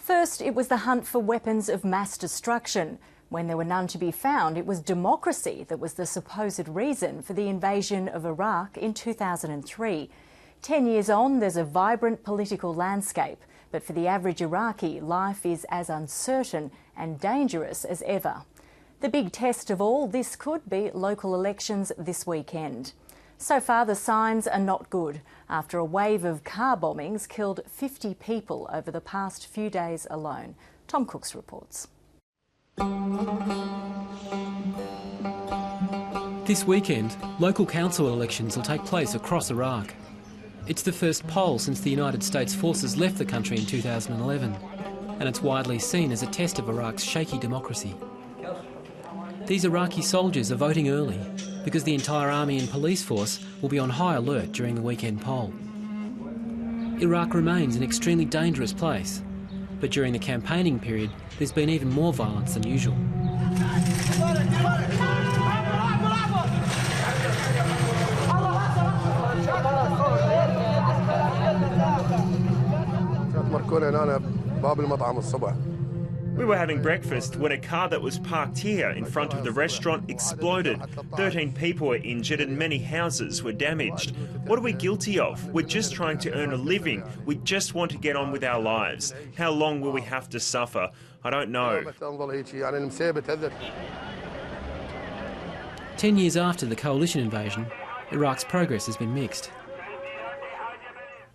First, it was the hunt for weapons of mass destruction. When there were none to be found, it was democracy that was the supposed reason for the invasion of Iraq in 2003. 10 years on, there's a vibrant political landscape, but for the average Iraqi, life is as uncertain and dangerous as ever. The big test of all, this could be local elections this weekend. So far, the signs are not good after a wave of car bombings killed 50 people over the past few days alone. Tom Cooks reports. This weekend, local council elections will take place across Iraq. It's the first poll since the United States forces left the country in 2011, and it's widely seen as a test of Iraq's shaky democracy. These Iraqi soldiers are voting early because the entire army and police force will be on high alert during the weekend poll. Iraq remains an extremely dangerous place, but during the campaigning period there's been even more violence than usual. We were having breakfast when a car that was parked here in front of the restaurant exploded. 13 people were injured and many houses were damaged. What are we guilty of? We're just trying to earn a living. We just want to get on with our lives. How long will we have to suffer? I don't know. 10 years after the coalition invasion, Iraq's progress has been mixed.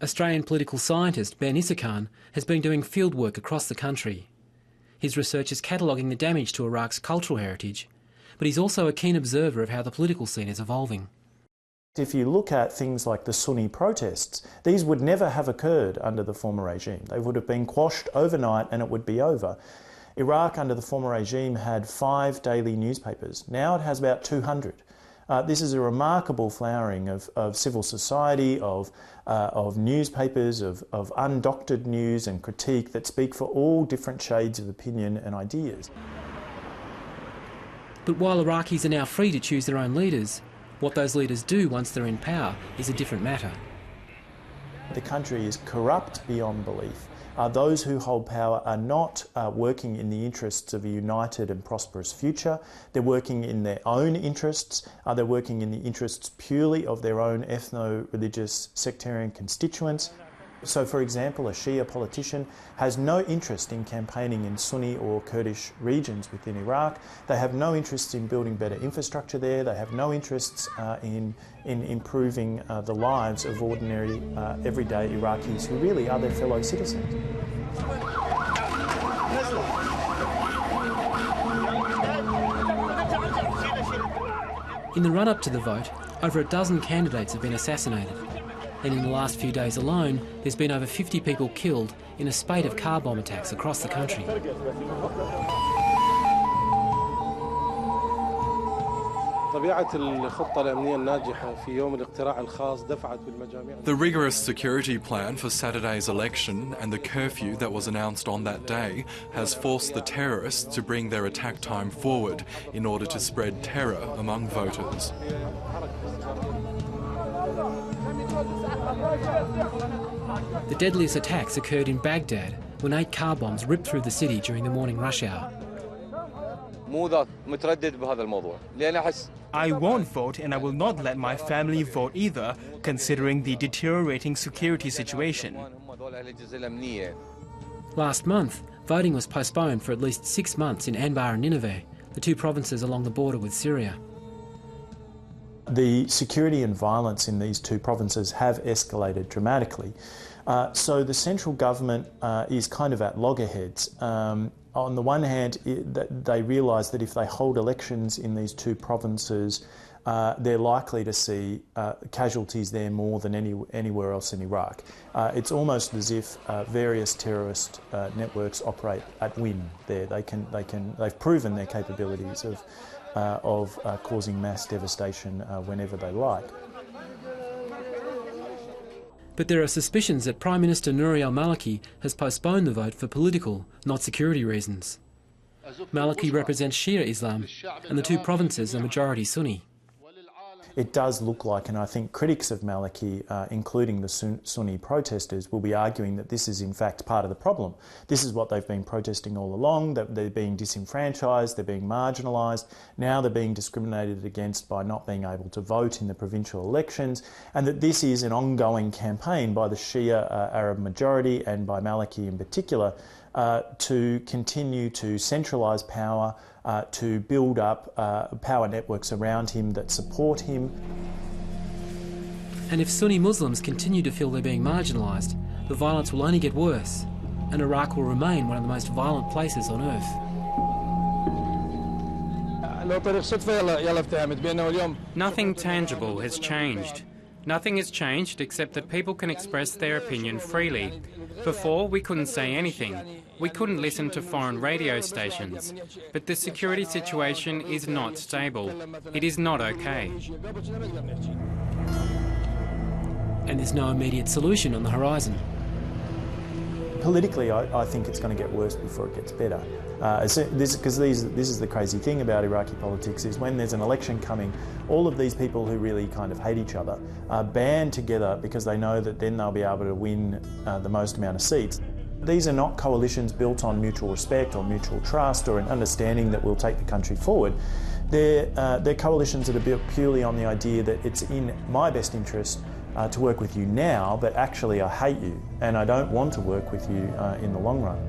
Australian political scientist Ben Isakhan has been doing fieldwork across the country. His research is cataloguing the damage to Iraq's cultural heritage, but he's also a keen observer of how the political scene is evolving. If you look at things like the Sunni protests, these would never have occurred under the former regime. They would have been quashed overnight and it would be over. Iraq under the former regime had 5 daily newspapers. Now it has about 200. This is a remarkable flowering of civil society, of newspapers, of undoctored news and critique that speak for all different shades of opinion and ideas. But while Iraqis are now free to choose their own leaders, what those leaders do once they're in power is a different matter. The country is corrupt beyond belief. Those who hold power are not working in the interests of a united and prosperous future. They're working in their own interests. They're working in the interests purely of their own ethno-religious sectarian constituents. So, for example, a Shia politician has no interest in campaigning in Sunni or Kurdish regions within Iraq. They have no interest in building better infrastructure there. They have no interests in improving the lives of ordinary, everyday Iraqis who really are their fellow citizens. In the run-up to the vote, over a dozen candidates have been assassinated. And in the last few days alone, there's been over 50 people killed in a spate of car bomb attacks across the country. The rigorous security plan for Saturday's election and the curfew that was announced on that day has forced the terrorists to bring their attack time forward in order to spread terror among voters. The deadliest attacks occurred in Baghdad when 8 car bombs ripped through the city during the morning rush hour. I won't vote and I will not let my family vote either, considering the deteriorating security situation. Last month, voting was postponed for at least 6 months in Anbar and Nineveh, the 2 provinces along the border with Syria. The security and violence in these 2 provinces have escalated dramatically. So the central government is kind of at loggerheads. On the one hand, they realise that if they hold elections in these 2 provinces, they're likely to see casualties there more than anywhere else in Iraq. It's almost as if various terrorist networks operate at whim there. They've proven their capabilities of causing mass devastation whenever they like. But there are suspicions that Prime Minister Nouri al-Maliki has postponed the vote for political, not security reasons. Maliki represents Shia Islam, and the 2 provinces are majority Sunni. it does look like, and I think critics of Maliki, including the Sunni protesters, will be arguing that this is in fact part of the problem. This is what they've been protesting all along, that they're being disenfranchised, they're being marginalised, now they're being discriminated against by not being able to vote in the provincial elections, and that this is an ongoing campaign by the Shia Arab majority and by Maliki in particular to continue to centralise power, to build up power networks around him that support him. And if Sunni Muslims continue to feel they're being marginalised, the violence will only get worse, and Iraq will remain one of the most violent places on earth. Nothing tangible has changed. Nothing has changed except that people can express their opinion freely. Before, we couldn't say anything. We couldn't listen to foreign radio stations. But the security situation is not stable. It is not okay. And there's no immediate solution on the horizon. Politically, I think it's going to get worse before it gets better. Because this is the crazy thing about Iraqi politics, is when there's an election coming, all of these people who really kind of hate each other band together because they know that then they'll be able to win the most amount of seats. These are not coalitions built on mutual respect or mutual trust or an understanding that will take the country forward. They're coalitions that are built purely on the idea that it's in my best interest to work with you now, but actually I hate you and I don't want to work with you in the long run.